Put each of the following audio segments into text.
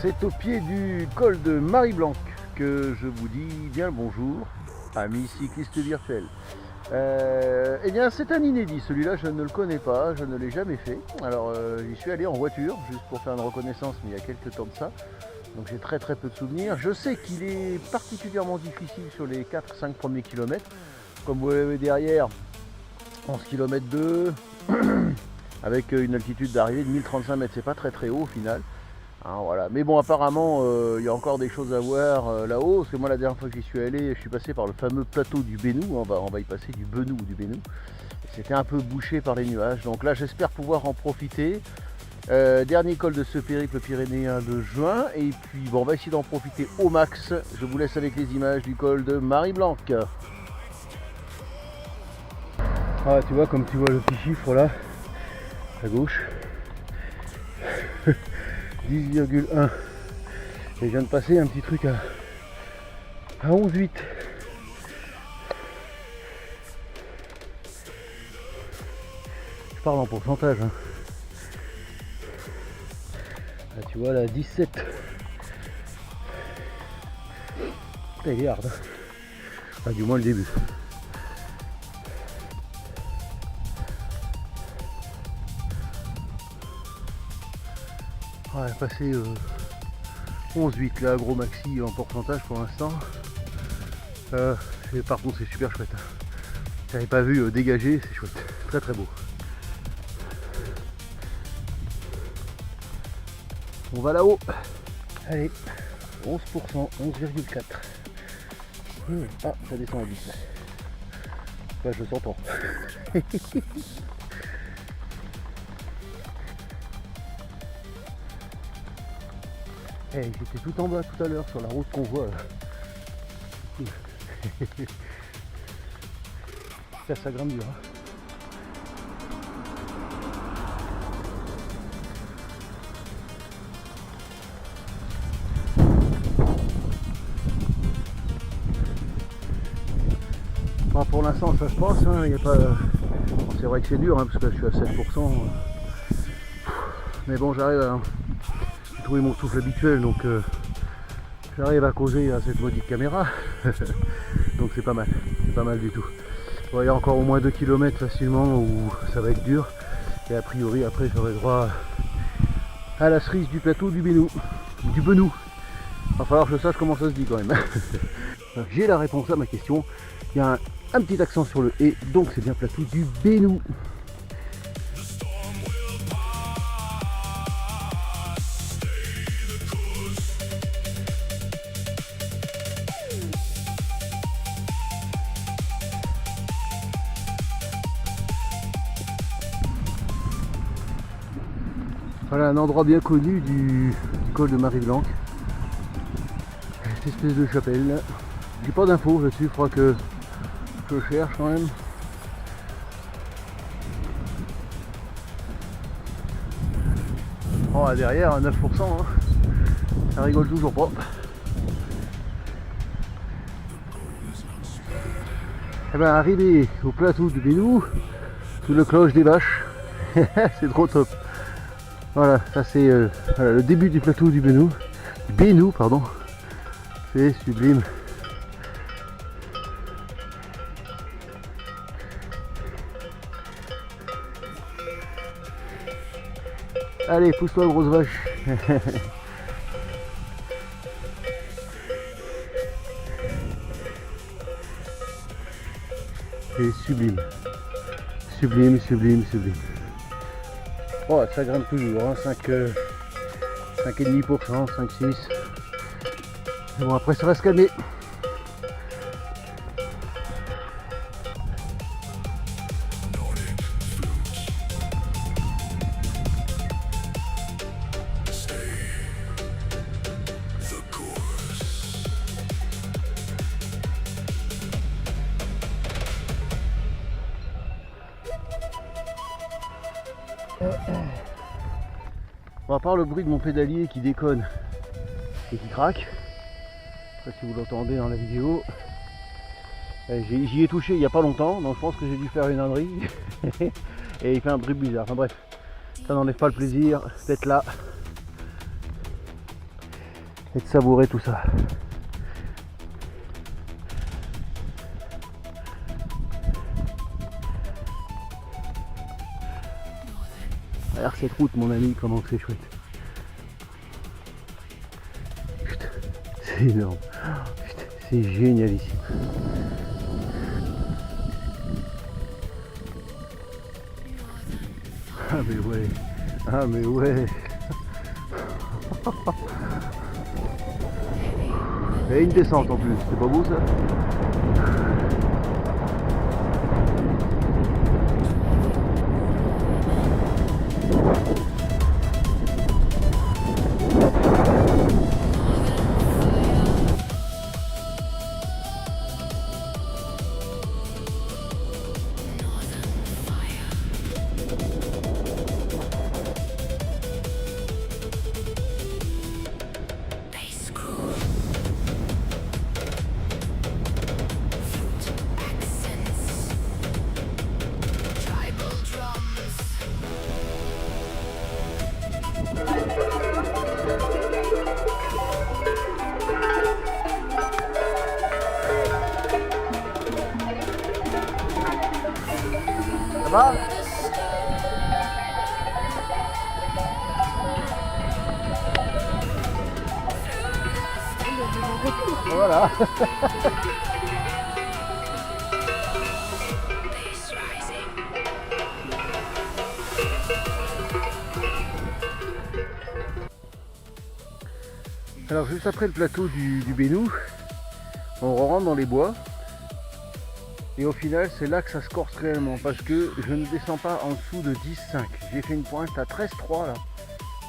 C'est au pied du col de Marie-Blanque que je vous dis bien le bonjour, amis cyclistes virtuels. Eh bien c'est un inédit, celui-là je ne le connais pas, je ne l'ai jamais fait. Alors j'y suis allé en voiture juste pour faire une reconnaissance, mais il y a quelques temps de ça. Donc j'ai très peu de souvenirs. Je sais qu'il est particulièrement difficile sur les 4-5 premiers kilomètres. Comme vous l'avez derrière, 11 km 2 avec une altitude d'arrivée de 1035 mètres, c'est pas très haut au final. Hein, voilà. Mais bon, apparemment il y a encore des choses à voir là-haut, parce que moi la dernière fois que j'y suis allé, je suis passé par le fameux plateau du Bénou, on va y passer du Benou ou du Bénou. C'était un peu bouché par les nuages, donc là j'espère pouvoir en profiter. Dernier col de ce périple pyrénéen de juin, et puis bon, on va essayer d'en profiter au max. Je vous laisse avec les images du col de Marie-Blanque. Ah, tu vois, comme tu vois le petit chiffre là, à gauche, 10,1. Et je viens de passer un petit truc à 11,8. Je parle en pourcentage. Hein. Là, tu vois, là, 17. Il est hard. Enfin, du moins le début. On va passer 11,8 là, gros maxi en pourcentage pour l'instant. Par contre c'est super chouette. Hein. J'avais pas vu dégager, c'est chouette. Très beau. On va là-haut. Allez, 11%, 11,4. Ah, ça descend à 10 là. Là je s'entends. Hey, j'étais tout en bas tout à l'heure sur la route qu'on voit là. Ça grimpe dur. Hein. Bon, pour l'instant ça se passe, hein, y a pas... Bon, c'est vrai que c'est dur hein, parce que je suis à 7%. Mais bon, j'arrive à trouver mon souffle habituel, donc j'arrive à causer à cette maudite caméra. Donc c'est pas mal du tout. Bon, il y a encore au moins 2 km facilement où ça va être dur, et a priori après j'aurai droit à la cerise du plateau du Benou. Il va falloir que je sache comment ça se dit quand même. J'ai la réponse à ma question, il y a un petit accent sur le « et », donc c'est bien plateau du Benou. Voilà un endroit bien connu du col de Marie-Blanque. Cette espèce de chapelle. J'ai pas d'infos là-dessus, je crois que je cherche quand même. Oh, derrière à 9%, hein. Ça rigole toujours pas. Et ben arrivé au plateau du Bénou, sous le cloche des vaches, c'est trop top. Voilà, ça c'est voilà, le début du plateau du Bénou, pardon. C'est sublime. Allez, pousse-toi grosse vache. C'est sublime. Sublime. Oh, ça grimpe toujours, hein, 5,5%, 5,6%. Bon, après ça va se calmer. Bon, à part le bruit de mon pédalier qui déconne et qui craque, je sais pas si vous l'entendez dans la vidéo, j'y ai touché il n'y a pas longtemps, donc je pense que j'ai dû faire une ânerie et il fait un bruit bizarre. Enfin bref, ça n'enlève pas le plaisir d'être là. et de savourer tout ça. Regarde cette route mon ami, comment c'est chouette. Putain, c'est énorme. Putain, c'est génialissime. Ah mais ouais. Ah mais ouais. Et une descente en plus, c'est pas beau ça? Ça va? Voilà. Alors juste après le plateau du Bénou, on rentre dans les bois. Et au final, c'est là que ça se corse réellement parce que je ne descends pas en dessous de 10,5. J'ai fait une pointe à 13,3 là.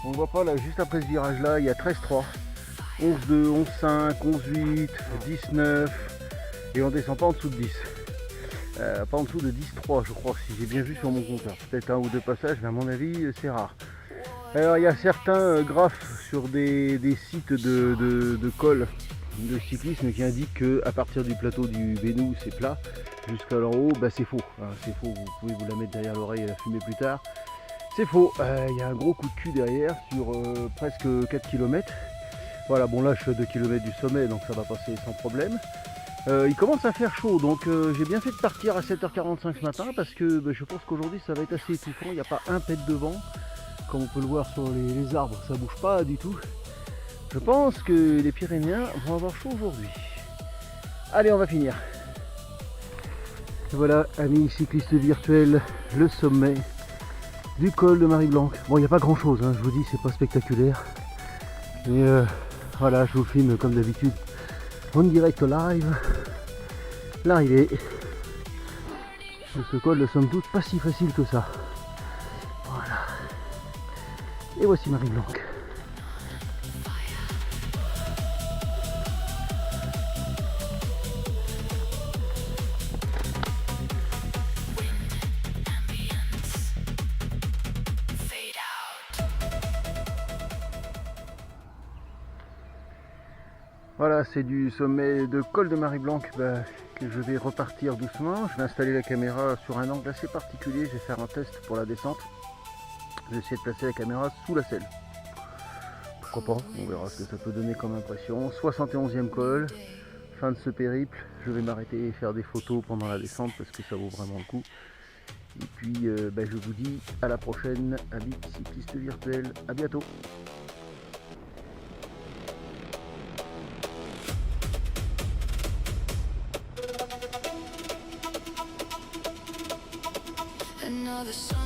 On ne voit pas là, juste après ce virage là, il y a 13,3. 11,2, 11,5, 11,8, 19. Et on descend pas en dessous de 10. Pas en dessous de 10,3 je crois, si j'ai bien vu sur mon compteur. Peut-être un ou deux passages, mais à mon avis, c'est rare. Alors il y a certains graphes sur des sites de col de cyclisme qui indiquent qu'à partir du plateau du Bénou c'est plat, jusqu'à l'en haut, bah c'est faux. Hein, c'est faux, vous pouvez vous la mettre derrière l'oreille et la fumer plus tard. C'est faux, il y a un gros coup de cul derrière sur presque 4 km. Voilà, bon là je suis à 2 km du sommet donc ça va passer sans problème. Il commence à faire chaud donc j'ai bien fait de partir à 7h45 ce matin parce que je pense qu'aujourd'hui ça va être assez étouffant, il n'y a pas un pet de vent. Comme on peut le voir sur les arbres, ça bouge pas du tout. Je pense que les Pyrénéens vont avoir chaud aujourd'hui. Allez, on va finir. Et voilà, amis cyclistes virtuels, le sommet du col de Marie-Blanc. Bon, il n'y a pas grand chose, hein, je vous dis, c'est pas spectaculaire. Mais voilà, je vous filme comme d'habitude en direct live. L'arrivée de ce col de somme toute pas si facile que ça. Voilà. Et voici Marie-Blanc. Voilà, c'est du sommet de col de Marie-Blanc que je vais repartir doucement. Je vais installer la caméra sur un angle assez particulier. Je vais faire un test pour la descente. Je vais essayer de placer la caméra sous la selle. Pourquoi pas, on verra ce que ça peut donner comme impression. 71e col, fin de ce périple. Je vais m'arrêter et faire des photos pendant la descente parce que ça vaut vraiment le coup. Et puis je vous dis à la prochaine, amis cyclistes virtuels. À bientôt. Another song.